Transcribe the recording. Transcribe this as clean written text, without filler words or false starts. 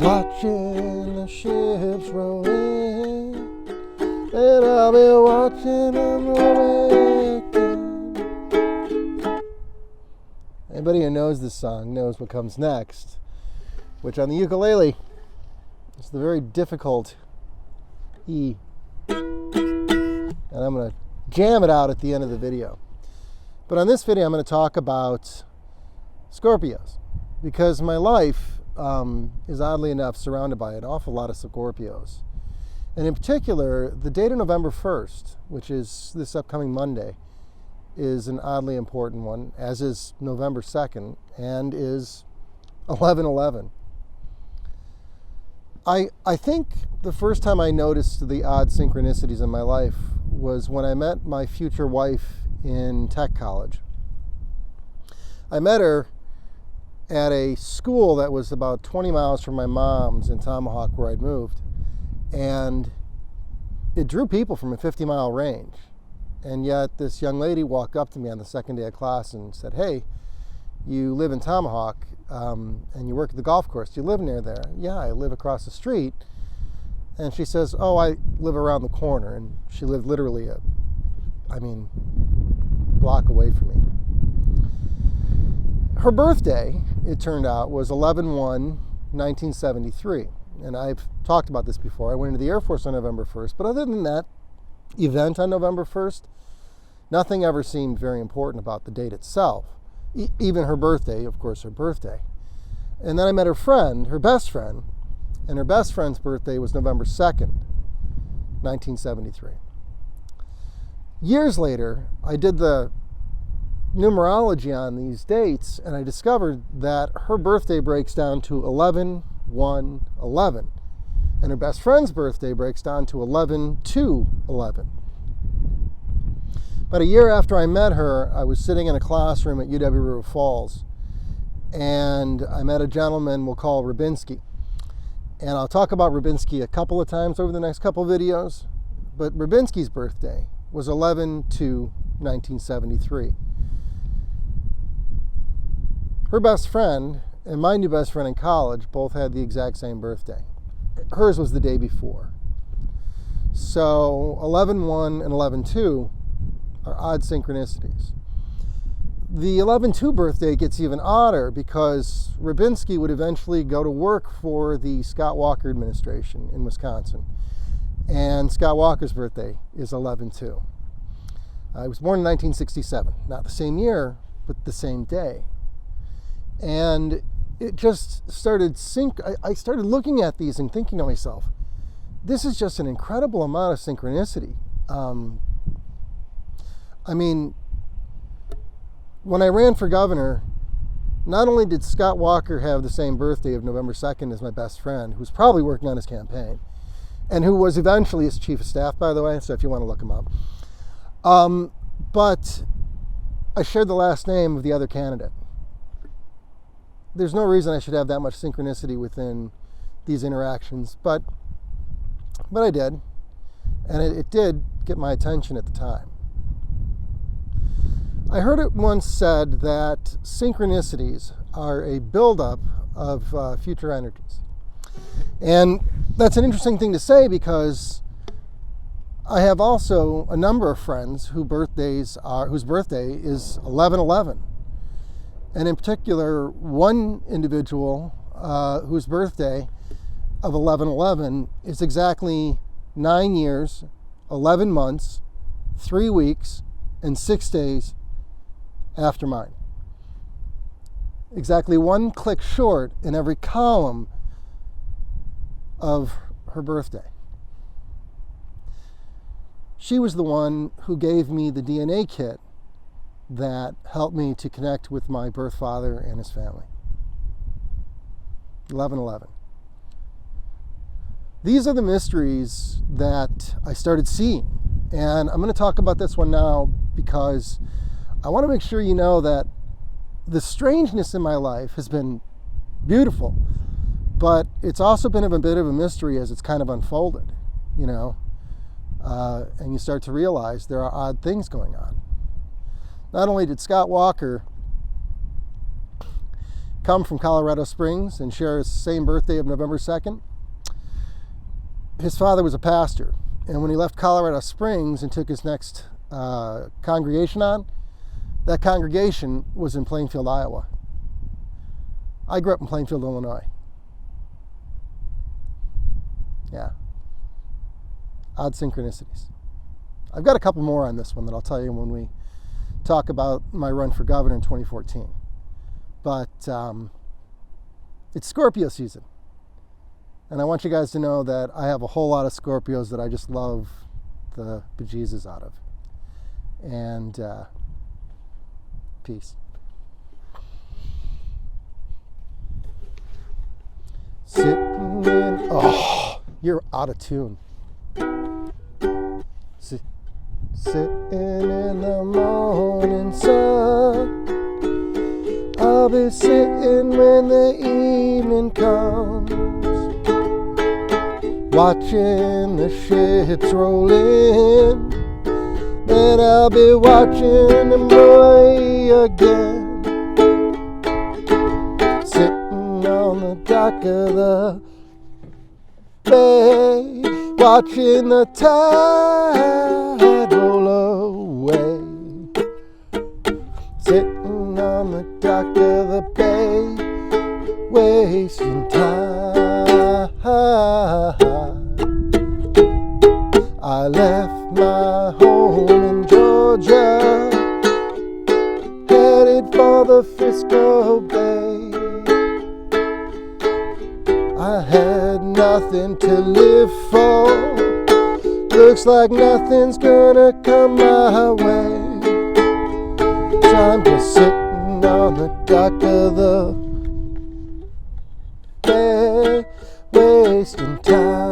watching the ships roll in, and I'll be watching them roll again. Anybody who knows this song knows what comes next, which on the ukulele is the very difficult E. And I'm going to jam it out at the end of the video. But on this video, I'm going to talk about Scorpios, because my life is oddly enough surrounded by an awful lot of Scorpios. And in particular, the date of November 1st, which is this upcoming Monday, is an oddly important one, as is November 2nd, and is 11/11. I think the first time I noticed the odd synchronicities in my life was when I met my future wife in tech college. I met her at a school that was about 20 miles from my mom's in Tomahawk, where I'd moved. And it drew people from a 50-mile range. And yet this young lady walked up to me on the second day of class and said, "Hey, you live in Tomahawk and you work at the golf course. Do you live near there?" "Yeah, I live across the street." And she says, "Oh, I live around the corner." And she lived literally a block away from me. Her birthday, it turned out, was 11/1/1973. And I've talked about this before. I went into the Air Force on November 1st. But other than that event on November 1st, nothing ever seemed very important about the date itself. Even her birthday, of course, her birthday. And then I met her friend, her best friend, and her best friend's birthday was November 2nd, 1973. Years later, I did the numerology on these dates, and I discovered that her birthday breaks down to 11/1/11, and her best friend's birthday breaks down to 11/2/11. About a year after I met her, I was sitting in a classroom at UW River Falls, and I met a gentleman we'll call Rubinsky. And I'll talk about Rubinsky a couple of times over the next couple of videos, but Rubinsky's birthday was 11/2/1973. Her best friend and my new best friend in college both had the exact same birthday. Hers was the day before. So 11/1 and 11/2 are odd synchronicities. The 11/2 birthday gets even odder because Rubinsky would eventually go to work for the Scott Walker administration in Wisconsin. And Scott Walker's birthday is 11/2. He was born in 1967. Not the same year, but the same day. And it just started I started looking at these and thinking to myself, this is just an incredible amount of synchronicity. When I ran for governor, not only did Scott Walker have the same birthday of November 2nd as my best friend, who was probably working on his campaign, and who was eventually his chief of staff, by the way, so if you want to look him up. But I shared the last name of the other candidate. There's no reason I should have that much synchronicity within these interactions, but I did, and it did get my attention at the time. I heard it once said that synchronicities are a buildup of future energies. And that's an interesting thing to say because I have also a number of friends whose birthday is 11/11. And in particular, one individual whose birthday of 11/11 is exactly 9 years, 11 months, 3 weeks, and 6 days after mine. Exactly one click short in every column of her birthday. She was the one who gave me the DNA kit that helped me to connect with my birth father and his family. 11/11. These are the mysteries that I started seeing. And I'm going to talk about this one now because I want to make sure you know that the strangeness in my life has been beautiful, but it's also been a bit of a mystery as it's kind of unfolded, and you start to realize there are odd things going on. Not only did Scott Walker come from Colorado Springs and share his same birthday of November 2nd. His father was a pastor, and when he left Colorado Springs and took his next congregation on, that congregation was in Plainfield, Iowa. I grew up in Plainfield, Illinois. Yeah. Odd synchronicities. I've got a couple more on this one that I'll tell you when we talk about my run for governor in 2014. But it's Scorpio season. And I want you guys to know that I have a whole lot of Scorpios that I just love the bejesus out of. And peace. Sitting in, oh, you're out of tune. Sitting in the morning sun, I'll be sitting when the evening comes, watching the ships roll in, then I'll be watching them away again, sitting on the dock of the bay, watching the tide roll away, sitting on the dock of the bay, wasting time. I left my home in Georgia, headed for the Frisco Bay. I had nothing to live for, looks like nothing's gonna come my way, so I'm just sitting on the dock of the bay, wasting time.